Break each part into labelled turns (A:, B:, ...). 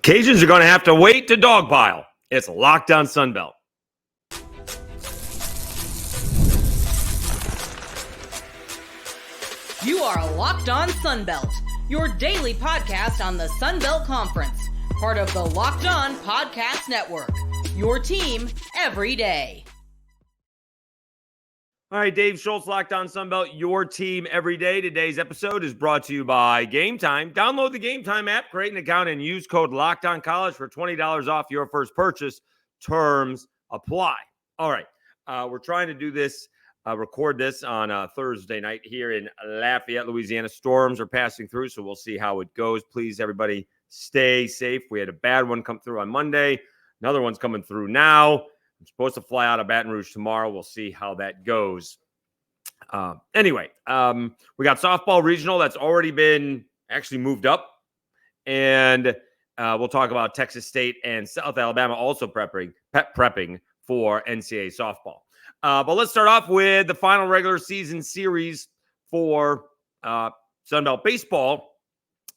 A: Cajuns are going to have to wait to Dogpile. It's Locked On Sunbelt.
B: You are Locked On Sunbelt, your daily podcast on the Sunbelt Conference, part of the Locked On Podcast Network, your team every day.
A: All right, Dave Schultz, Locked On Sunbelt, your team every day. Today's episode is brought to you by Gametime. Download the Gametime app, create an account, and use code LOCKEDONCollege for $20 off your first purchase. Terms apply. All right, we're trying to do this, record this on a Thursday night here in Lafayette, Louisiana. Storms are passing through, so we'll see how it goes. Please, everybody, stay safe. We had a bad one come through on Monday. Another one's coming through now. I'm supposed to fly out of Baton Rouge tomorrow. We'll see how that goes. Anyway, we got softball regional that's already been actually moved up. And we'll talk about Texas State and South Alabama also prepping for NCAA softball. But let's start off with the final regular season series for Sunbelt baseball.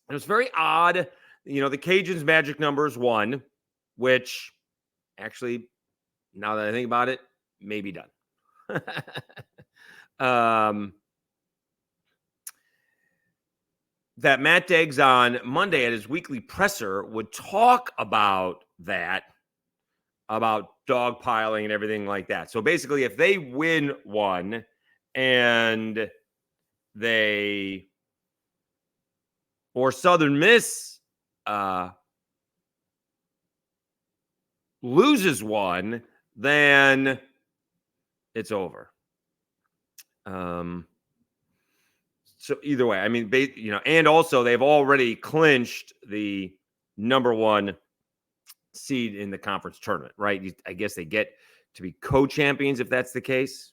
A: It was very odd. You know, the Cajuns' magic numbers won, which actually, now that I think about it, may be done. That Matt Deggs on Monday at his weekly presser would talk about that, about dogpiling and everything like that. So basically, if they win one and they, or Southern Miss loses one, then it's over. So either way, I mean, you know, and also they've already clinched the number one seed in the conference tournament, right? I guess they get to be co-champions if that's the case.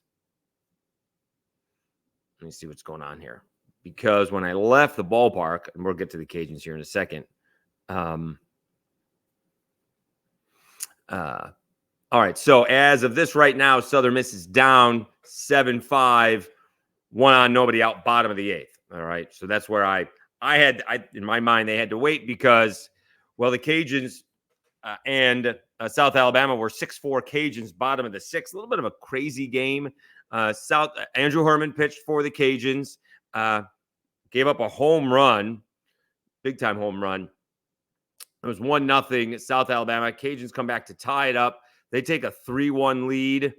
A: Let me see what's going on here. Because when I left the ballpark, and we'll get to the Cajuns here in a second. All right, so as of this right now, Southern Miss is down 7-5, one on, nobody out, bottom of the eighth. All right, so that's where I in my mind, they had to wait because, well, the Cajuns and South Alabama were 6-4 Cajuns, bottom of the sixth. A little bit of a crazy game. Andrew Herman pitched for the Cajuns, gave up a home run, big-time home run. It was 1-0 South Alabama. Cajuns come back to tie it up. They take a 3-1 lead.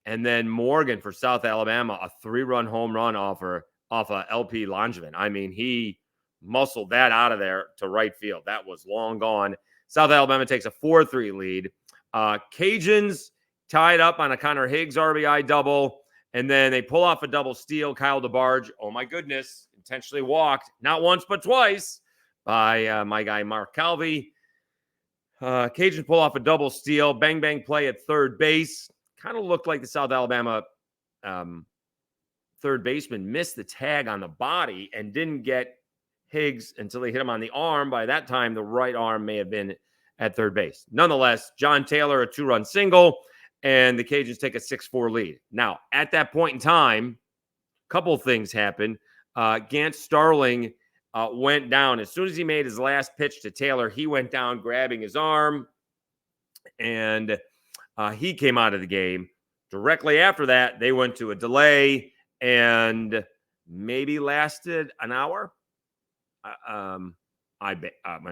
A: And then Morgan for South Alabama, a 3-run home run off of LP Langevin. I mean, he muscled that out of there to right field. That was long gone. South Alabama takes a 4-3 lead. Cajuns tied up on a Connor Higgs RBI double. And then they pull off a double steal. Kyle DeBarge, oh my goodness, intentionally walked, not once but twice, by my guy Mark Calvi. Cajuns pull off a double steal, bang, bang play at third base. Kind of looked like the South Alabama third baseman missed the tag on the body and didn't get Higgs until they hit him on the arm. By that time, the right arm may have been at third base. Nonetheless, John Taylor, a 2-run single, and the Cajuns take a 6-4 lead. Now, at that point in time, a couple of things happened. Gant Starling went down. As soon as he made his last pitch to Taylor, he went down grabbing his arm, and he came out of the game. Directly after that, they went to a delay and maybe lasted an hour. I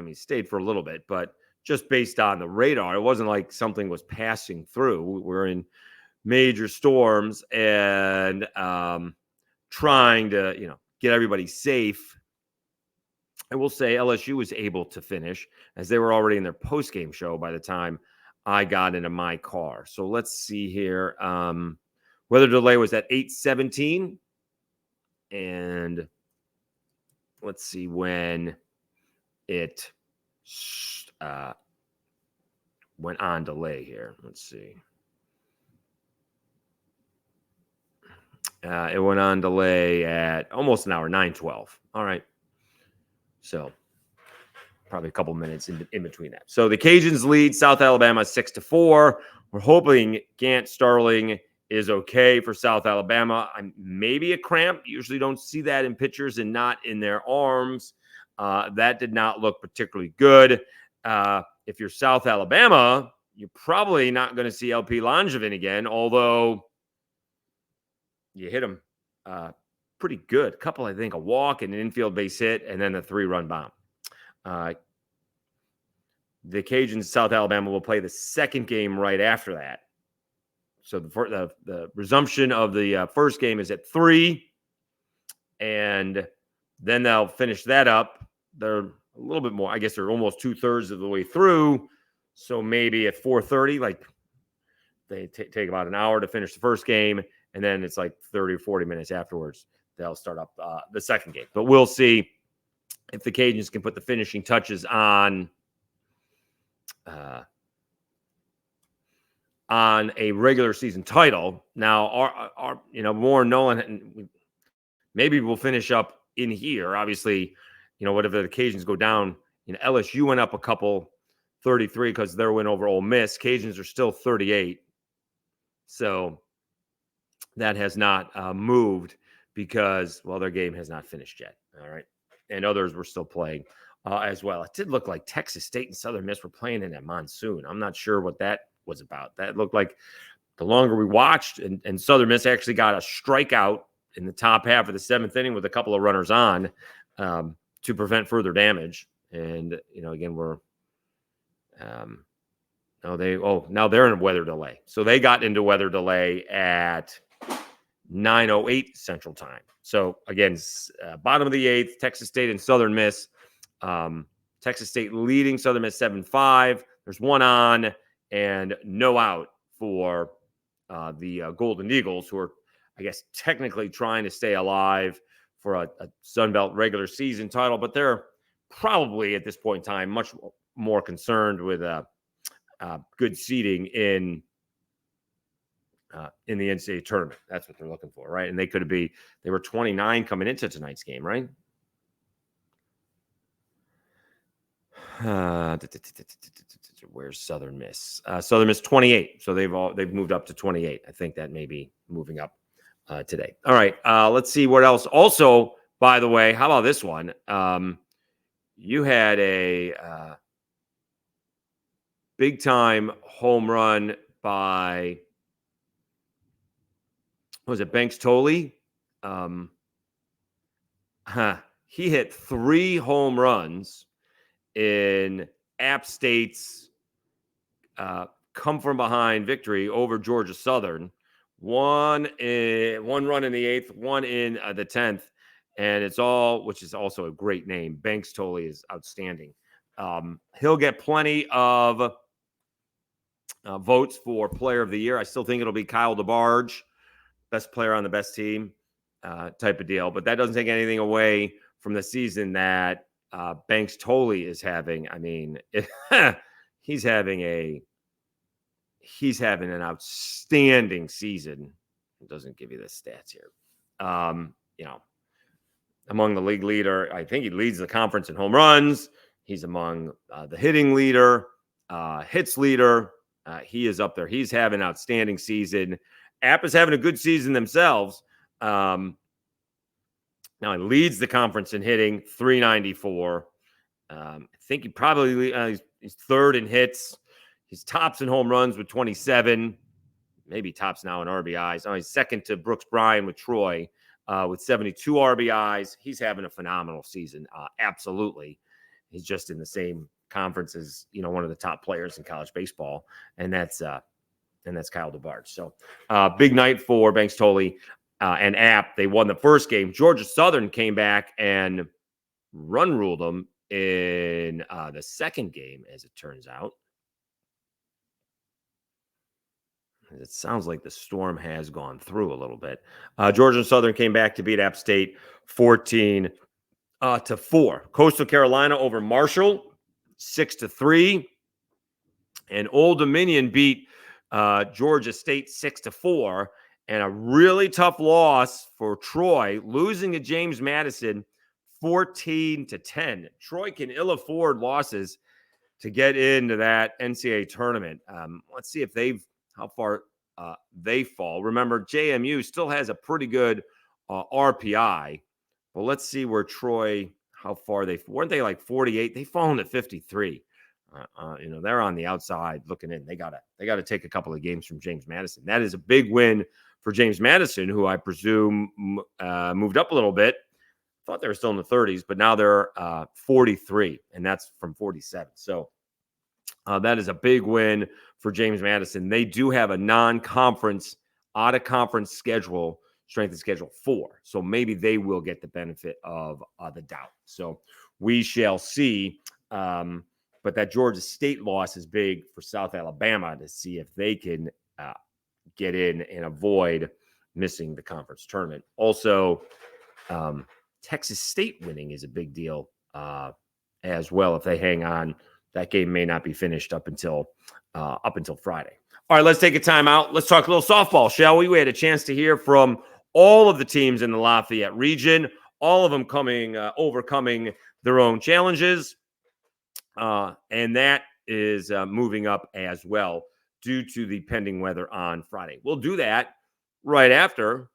A: mean, stayed for a little bit, but just based on the radar, it wasn't like something was passing through. We're in major storms and trying to, you know, get everybody safe. I will say LSU was able to finish as they were already in their post-game show by the time I got into my car. So let's see here. Weather delay was at 8:17. And let's see when it went on delay here. Let's see. It went on delay at almost an hour, 9:12. All right. So probably a couple minutes in between that. So the Cajuns lead South Alabama 6-4. We're hoping Gant Starling is okay for South Alabama. Maybe a cramp. Usually don't see that in pitchers and not in their arms. That did not look particularly good. if you're South Alabama, you're probably not going to see LP Langevin again, although you hit him pretty good. A couple, I think, a walk and an infield base hit, and then a 3-run bomb. The Cajuns, South Alabama, will play the second game right after that. So the resumption of the first game is at 3, and then they'll finish that up. They're a little bit more. I guess they're almost 2/3 of the way through. So maybe at 4:30, like they take about an hour to finish the first game, and then it's like 30 or 40 minutes afterwards they'll start up the second game. But we'll see if the Cajuns can put the finishing touches on a regular season title. Now, our Moore and Nolan, maybe we'll finish up in here. Obviously, whatever the Cajuns go down, LSU went up a couple 33 because their win over Ole Miss. Cajuns are still 38. So that has not moved because, well, their game has not finished yet. All right. And others were still playing as well. It did look like Texas State and Southern Miss were playing in that monsoon. I'm not sure what that was about. That looked like the longer we watched, and Southern Miss actually got a strikeout in the top half of the 7th inning with a couple of runners on to prevent further damage. And, again, we're now they're in a weather delay. So they got into weather delay at 9:08 Central Time. So, again, bottom of the 8th, Texas State and Southern Miss. Texas State leading Southern Miss 7-5. There's one on and no out for the Golden Eagles, who are, I guess, technically trying to stay alive for a Sun Belt regular season title, but they're probably at this point in time much more concerned with good seeding in the NCAA tournament. That's what they're looking for, right? And they were 29 coming into tonight's game, right? Where's Southern Miss? Southern Miss 28. So they've moved up to 28. I think that may be moving up today. All right. Let's see what else. Also, by the way, how about this one? You had a big time home run by, was it Banks Tolley? He hit 3 home runs in App State's come from behind victory over Georgia Southern. One run in the 8th, one in the 10th, and which is also a great name. Banks Tolley is outstanding. He'll get plenty of votes for Player of the Year. I still think it'll be Kyle DeBarge, best player on the best team type of deal. But that doesn't take anything away from the season that Banks Tolley is having. I mean, he's having an outstanding season. It doesn't give you the stats here. Among the league leader, I think he leads the conference in home runs. He's among the hitting leader, hits leader. He is up there. He's having an outstanding season. App is having a good season themselves. Now he leads the conference in hitting, 394. I think he probably he's 3rd in hits. He's tops in home runs with 27. Maybe tops now in RBIs. Oh, he's 2nd to Brooks Bryan with Troy with 72 RBIs. He's having a phenomenal season. Absolutely. He's just in the same conference as, one of the top players in college baseball. And that's Kyle DeBarge. So big night for Banks Tolley and App. They won the first game. Georgia Southern came back and run ruled them in the second game, as it turns out. It sounds like the storm has gone through a little bit. Georgia Southern came back to beat App State 14-4. Coastal Carolina over Marshall 6-3. And Old Dominion beat Georgia State 6-4. And a really tough loss for Troy, losing to James Madison 14-10. Troy can ill afford losses to get into that NCAA tournament. Let's see if how far they fall. Remember, JMU still has a pretty good RPI. But let's see where Troy, how far weren't they like 48? They've fallen to 53. They're on the outside looking in. They gotta take a couple of games from James Madison. That is a big win for James Madison, who I presume moved up a little bit. Thought they were still in the 30s, but now they're 43, and that's from 47. So that is a big win for James Madison. They do have a non-conference, out-of-conference schedule, strength of schedule 4. So maybe they will get the benefit of the doubt. So we shall see. But that Georgia State loss is big for South Alabama to see if they can get in and avoid missing the conference tournament. Also, Texas State winning is a big deal as well. If they hang on, that game may not be finished up until Friday. All right, let's take a timeout. Let's talk a little softball, shall we? We had a chance to hear from all of the teams in the Lafayette region, all of them overcoming their own challenges. And that is moving up as well due to the pending weather on Friday. We'll do that right after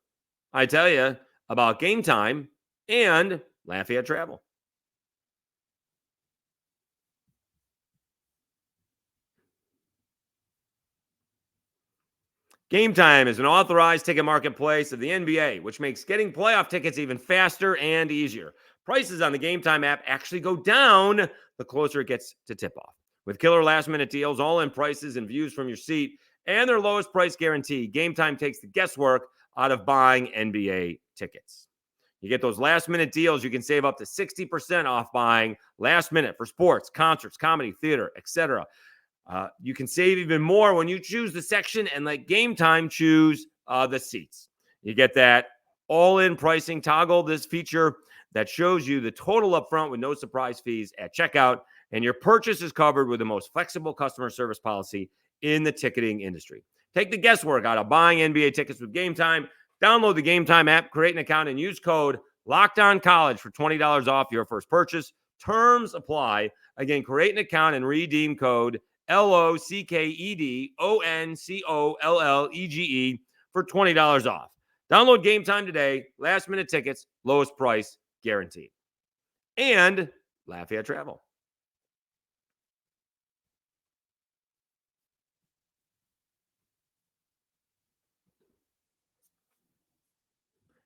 A: I tell you about Gametime and Lafayette Travel. Gametime is an authorized ticket marketplace of the NBA, which makes getting playoff tickets even faster and easier. Prices on the Gametime app actually go down the closer it gets to tip-off. With killer last-minute deals, all-in prices, and views from your seat, and their lowest price guarantee, Gametime takes the guesswork out of buying NBA tickets. You get those last-minute deals, you can save up to 60% off buying last minute for sports, concerts, comedy, theater, etc. You can save even more when you choose the section and let Gametime choose the seats. You get that all-in pricing toggle, this feature that shows you the total upfront with no surprise fees at checkout, and your purchase is covered with the most flexible customer service policy in the ticketing industry. Take the guesswork out of buying NBA tickets with Gametime. Download the Gametime app, create an account, and use code LOCKEDONCollege for $20 off your first purchase. Terms apply. Again, create an account and redeem code LOCKEDONCOLLEGE for $20 off. Download Gametime today. Last minute tickets, lowest price guaranteed. And Lafayette Travel.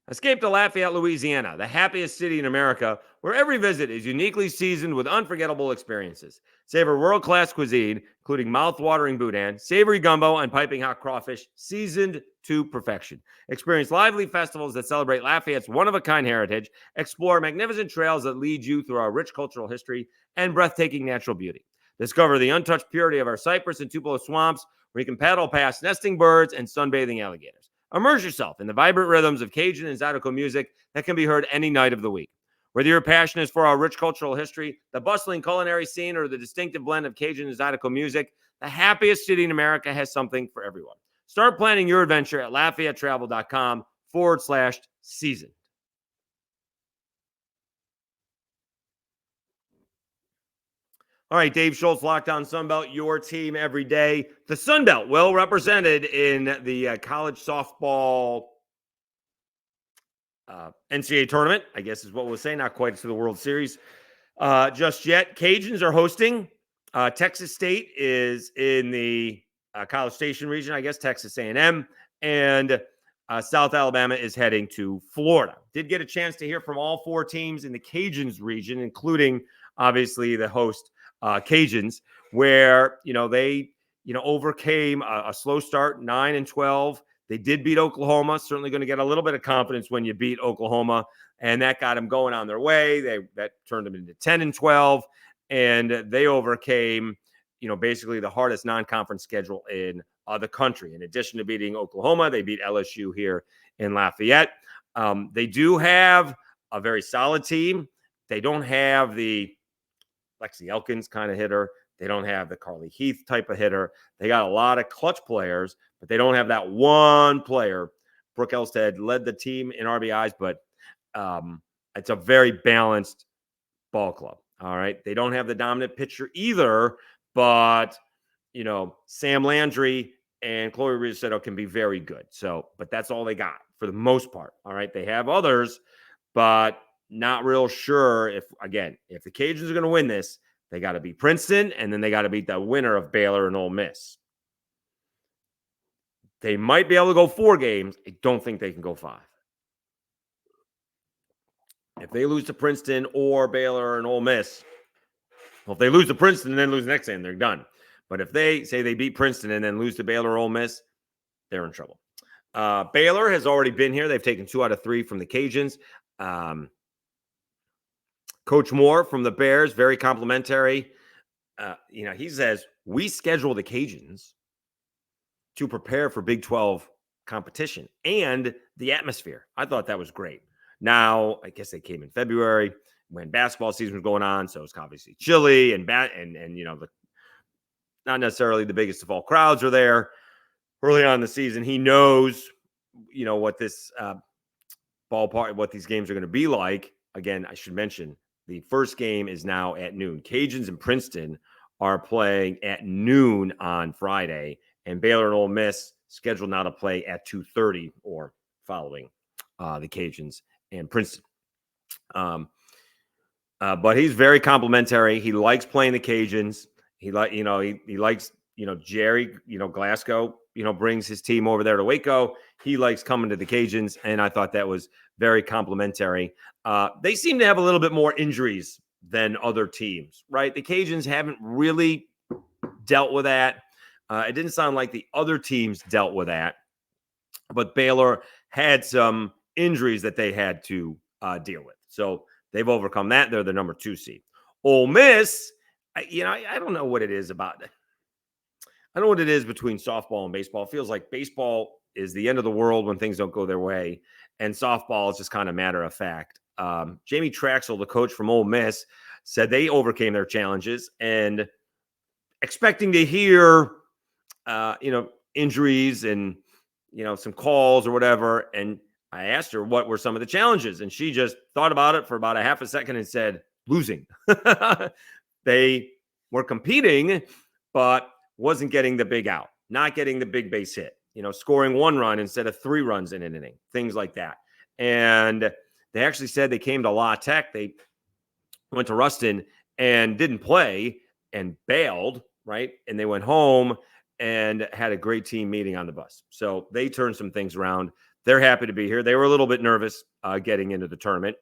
A: Escape to Lafayette, Louisiana, the happiest city in America, where every visit is uniquely seasoned with unforgettable experiences. Savor world-class cuisine, including mouth-watering boudin, savory gumbo, and piping hot crawfish, seasoned to perfection. Experience lively festivals that celebrate Lafayette's one-of-a-kind heritage, explore magnificent trails that lead you through our rich cultural history and breathtaking natural beauty. Discover the untouched purity of our cypress and Tupelo swamps, where you can paddle past nesting birds and sunbathing alligators. Immerse yourself in the vibrant rhythms of Cajun and Zydeco music that can be heard any night of the week. Whether your passion is for our rich cultural history, the bustling culinary scene, or the distinctive blend of Cajun and Zydeco music, the happiest city in America has something for everyone. Start planning your adventure at LafayetteTravel.com/season. All right, Dave Schultz, Locked On Sunbelt, your team every day. The Sunbelt well represented in the college softball NCAA tournament, I guess is what we'll say. Not quite to the World Series just yet. Cajuns are hosting. Texas State is in the College Station region, I guess, Texas A&M. And South Alabama is heading to Florida. Did get a chance to hear from all 4 teams in the Cajuns region, including, obviously, the host Cajuns, where they overcame a slow start, 9-12. They did beat Oklahoma. Certainly going to get a little bit of confidence when you beat Oklahoma, and that got them going on their way. That turned them into 10-12, and they overcame basically the hardest non-conference schedule in the country. In addition to beating Oklahoma, they beat LSU here in Lafayette. They do have a very solid team. They don't have the Lexi Elkins kind of hitter. They don't have the Carly Heath type of hitter. They got a lot of clutch players, but they don't have that one player. Brooke Elstead led the team in RBIs, but it's a very balanced ball club. All right. They don't have the dominant pitcher either, but Sam Landry and Chloe Risato can be very good. So, but that's all they got for the most part. All right. They have others, but not real sure if the Cajuns are going to win this, They got to beat Princeton, and then they got to beat the winner of Baylor and Ole Miss. They might be able to go 4 games. I don't think they can go 5. If they lose to Princeton or Baylor and Ole Miss, well, if they lose to Princeton and then lose the next game, they're done. But if they say they beat Princeton and then lose to Baylor or Ole Miss, they're in trouble. Baylor has already been here. They've taken 2 out of 3 from the Cajuns. Coach Moore from the Bears, very complimentary. He says, we schedule the Cajuns to prepare for Big 12 competition and the atmosphere. I thought that was great. Now, I guess they came in February when basketball season was going on, so it's obviously chilly and not necessarily the biggest of all crowds are there early on in the season. He knows, what this ballpark, what these games are going to be like. Again, I should mention the first game is now at noon. Cajuns and Princeton are playing at noon on Friday, and Baylor and Ole Miss scheduled now to play at 2:30 or following the Cajuns and Princeton. But he's very complimentary. He likes playing the Cajuns. He likes, Jerry, Glasgow, brings his team over there to Waco. He likes coming to the Cajuns, and I thought that was very complimentary. They seem to have a little bit more injuries than other teams, right? The Cajuns haven't really dealt with that. It didn't sound like the other teams dealt with that, but Baylor had some injuries that they had to deal with. So they've overcome that. They're the number 2 seed. Ole Miss, I don't know what it is about it. I don't know what it is between softball and baseball. It feels like baseball is the end of the world when things don't go their way, and softball is just kind of matter of fact. Jamie Traxel, the coach from Ole Miss, said they overcame their challenges, and expecting to hear, injuries and, some calls or whatever. And I asked her what were some of the challenges, and she just thought about it for about a half a second and said, losing. They were competing, but wasn't getting the big out, not getting the big base hit, scoring 1 run instead of 3 runs in an inning, things like that. And they actually said they came to La Tech. They went to Ruston and didn't play and bailed, right? And they went home and had a great team meeting on the bus. So they turned some things around. They're happy to be here. They were a little bit nervous getting into the tournament.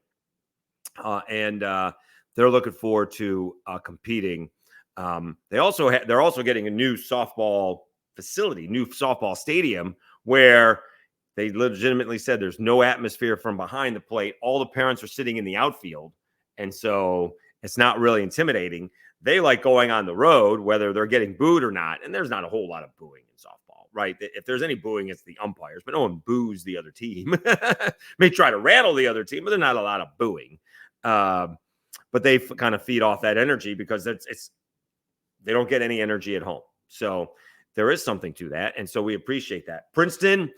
A: And they're looking forward to competing. They're also getting a new softball facility, new softball stadium, where they legitimately said there's no atmosphere from behind the plate. All the parents are sitting in the outfield, and so it's not really intimidating. They like going on the road, whether they're getting booed or not, and there's not a whole lot of booing in softball, right? If there's any booing, it's the umpires, but no one boos the other team. May try to rattle the other team, but there's not a lot of booing. But they kind of feed off that energy because they don't get any energy at home. So there is something to that. And so we appreciate that. Princeton,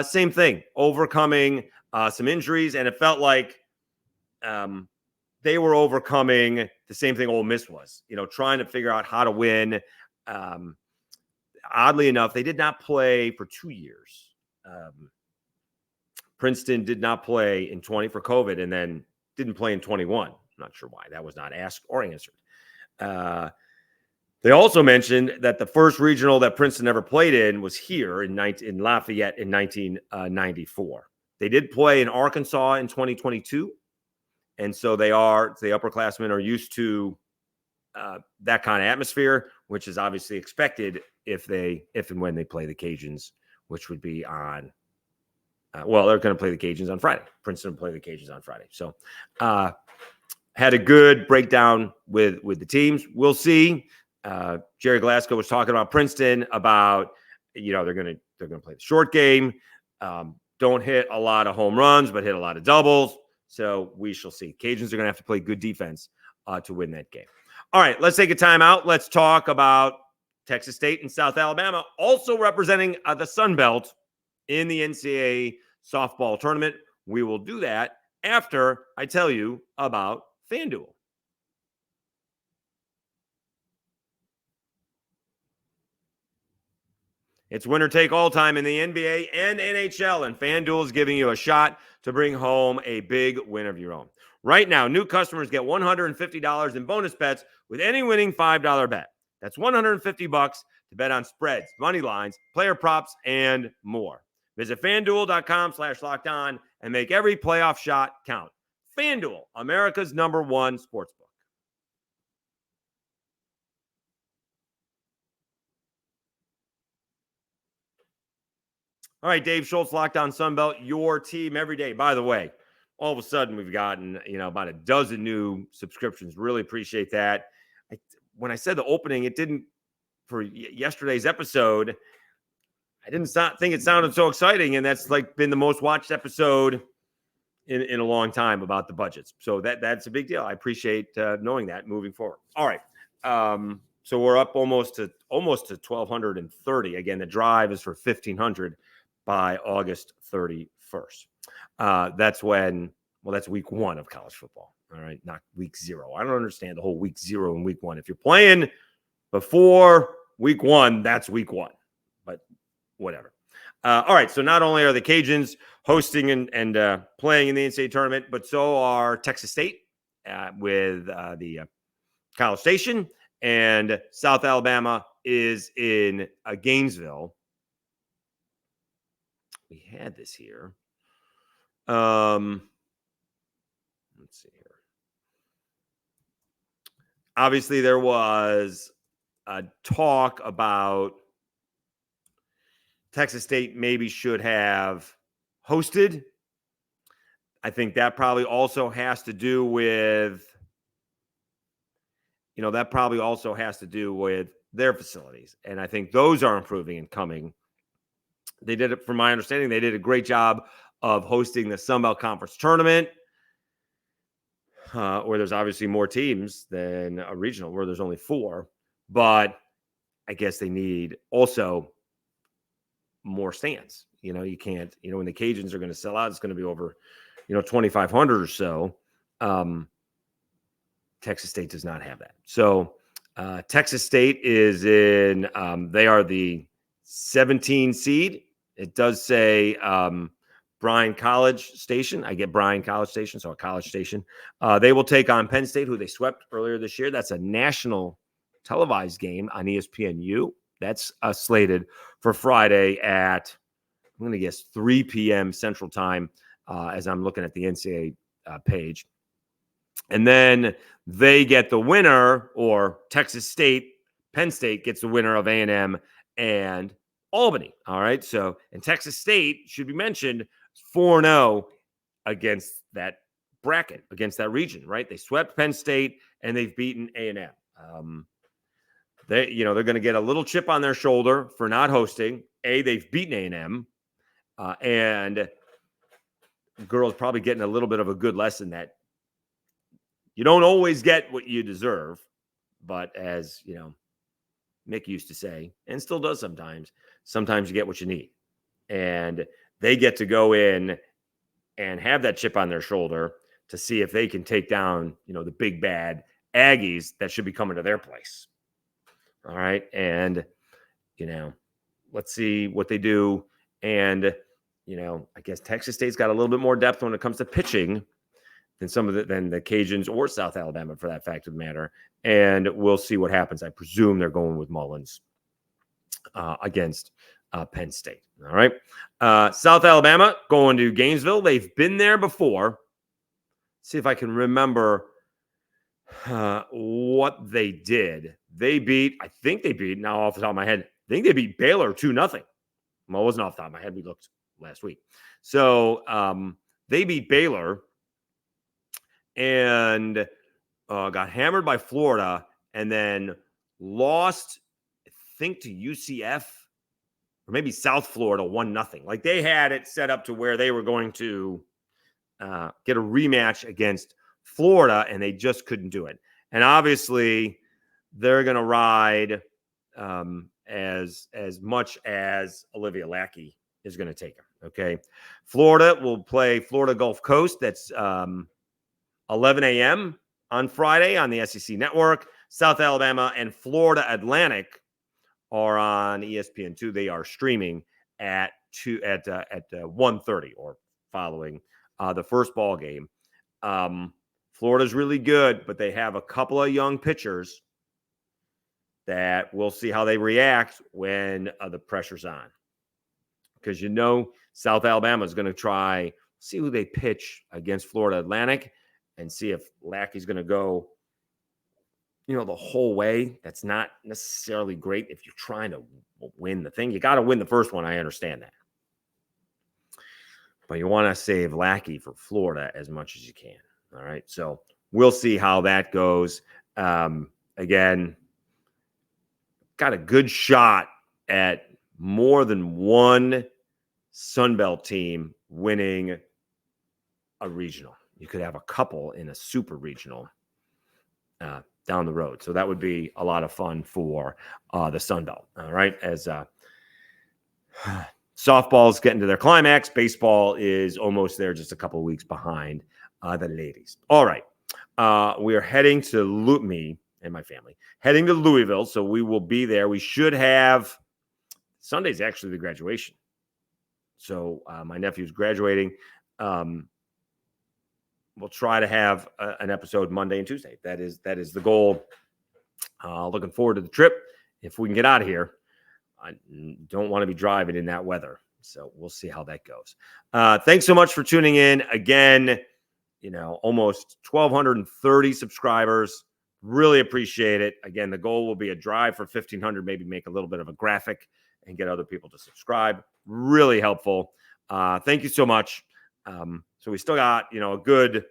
A: same thing, overcoming some injuries. And it felt like they were overcoming the same thing Ole Miss was, trying to figure out how to win. Oddly enough, they did not play for 2 years. Princeton did not play in 20 for COVID and then didn't play in 21. I'm not sure why. That was not asked or answered. They also mentioned that the first regional that Princeton ever played in was here in Lafayette in 1994. They did play in Arkansas in 2022. And so the upperclassmen are used to that kind of atmosphere, which is obviously expected if and when they play the Cajuns, which would be on, they're going to play the Cajuns on Friday. Princeton will play the Cajuns on Friday. So had a good breakdown with the teams. We'll see. Jerry Glasgow was talking about Princeton about, they're going to play the short game. Don't hit a lot of home runs, but hit a lot of doubles. So we shall see. Cajuns are going to have to play good defense to win that game. All right, let's take a timeout. Let's talk about Texas State and South Alabama, also representing the Sun Belt in the NCAA softball tournament. We will do that after I tell you about FanDuel. It's winner take all time in the NBA and NHL, and FanDuel is giving you a shot to bring home a big win of your own. Right now, new customers get $150 in bonus bets with any winning $5 bet. That's $150 to bet on spreads, money lines, player props, and more. Visit FanDuel.com/lockedon and make every playoff shot count. FanDuel, America's #1 sportsbook. All right, Dave Schultz, Locked On Sunbelt, your team every day. By the way, all of a sudden we've gotten, about a dozen new subscriptions. Really appreciate that. When I said the opening, it didn't, for yesterday's episode, I didn't think it sounded so exciting. And that's been the most watched episode in a long time about the budgets. So that's a big deal. I appreciate knowing that moving forward. All right. So we're up almost to 1,230. Again, the drive is for 1,500 by August 31st. That's week 1 of college football. All right. Not week 0. I don't understand the whole week 0 and week 1. If you're playing before week 1, that's week 1, but whatever. All right. So not only are the Cajuns hosting and playing in the NCAA tournament, but so are Texas State with the College Station, and South Alabama is in Gainesville. We had this here. Let's see here. Obviously, there was a talk about Texas State maybe should have hosted. I think that probably also has to do with, their facilities. And I think those are improving and coming. They did it, from my understanding, they did a great job of hosting the Sun Belt Conference tournament, where there's obviously more teams than a regional, where there's only 4. But I guess they need also more stands. You can't, when the Cajuns are going to sell out, it's going to be over, 2,500 or so. Texas State does not have that. So Texas State is in, they are the 17 seed. It does say Bryan College Station. I get Bryan College Station, so a College Station. They will take on Penn State, who they swept earlier this year. That's a national televised game on ESPNU. That's slated for Friday at, I'm going to guess, 3 p.m. Central Time, as I'm looking at the NCAA page. And then they get the winner, or Texas State, Penn State gets the winner of A&M and Albany. All right. So, and Texas State, should be mentioned, 4-0 against that bracket, against that region, right? They swept Penn State and they've beaten A&M. They're going to get a little chip on their shoulder for not hosting. They've beaten A&M, and girls probably getting a little bit of a good lesson that you don't always get what you deserve, but as Mick used to say, and still does sometimes you get what you need. And they get to go in and have that chip on their shoulder to see if they can take down, the big bad Aggies that should be coming to their place. All right. And, let's see what they do. And, I guess Texas State's got a little bit more depth when it comes to pitching than the Cajuns or South Alabama, for that fact of the matter. And we'll see what happens. I presume they're going with Mullins against Penn State. All right. South Alabama going to Gainesville. They've been there before. See if I can remember what they did. I think they beat, now off the top of my head, I think they beat Baylor 2-0. Well, it wasn't off the top of my head. We looked last week. So they beat Baylor and got hammered by Florida, and then lost, I think, to UCF or maybe South Florida 1-0. Like, they had it set up to where they were going to get a rematch against Florida, and they just couldn't do it. And obviously, they're going to ride as much as Olivia Lackey is going to take them. Okay, Florida will play Florida Gulf Coast. That's 11 a.m. on Friday on the SEC Network. South Alabama and Florida Atlantic are on ESPN2. They are streaming at 1:30 or following the first ball game. Florida's really good, but they have a couple of young pitchers that we'll see how they react when the pressure's on. Because South Alabama is going to try, see who they pitch against Florida Atlantic and see if Lackey's going to go, the whole way. That's not necessarily great if you're trying to win the thing. You got to win the first one. I understand that. But you want to save Lackey for Florida as much as you can. All right. So we'll see how that goes. Again, got a good shot at more than one Sunbelt team winning a regional. You could have a couple in a super regional down the road. So that would be a lot of fun for the Sunbelt. All right. As softball's getting to their climax, baseball is almost there, just a couple of weeks behind the ladies. All right. We are heading to me and my family heading to Louisville. So we will be there. We should have Sunday's actually the graduation. So my nephew's graduating. We'll try to have an episode Monday and Tuesday. That is the goal. Looking forward to the trip. If we can get out of here, I don't want to be driving in that weather. So we'll see how that goes. Thanks so much for tuning in. Again, almost 1,230 subscribers. Really appreciate it. Again, the goal will be a drive for 1,500, maybe make a little bit of a graphic and get other people to subscribe. Really helpful. Thank you so much. So we still got, a good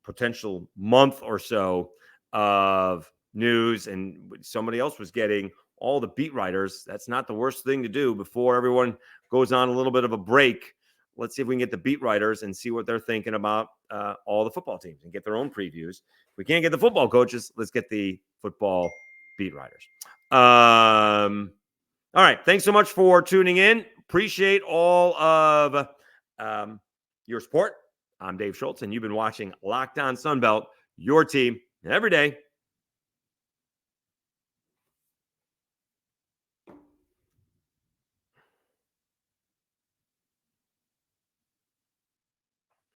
A: potential month or so of news, and somebody else was getting all the beat writers. That's not the worst thing to do before everyone goes on a little bit of a break. Let's see if we can get the beat writers and see what they're thinking about all the football teams and get their own previews. If we can't get the football coaches, let's get the football beat writers. All right. Thanks so much for tuning in. Appreciate all of your support. I'm Dave Schultz, and you've been watching Locked On Sunbelt, your team every day.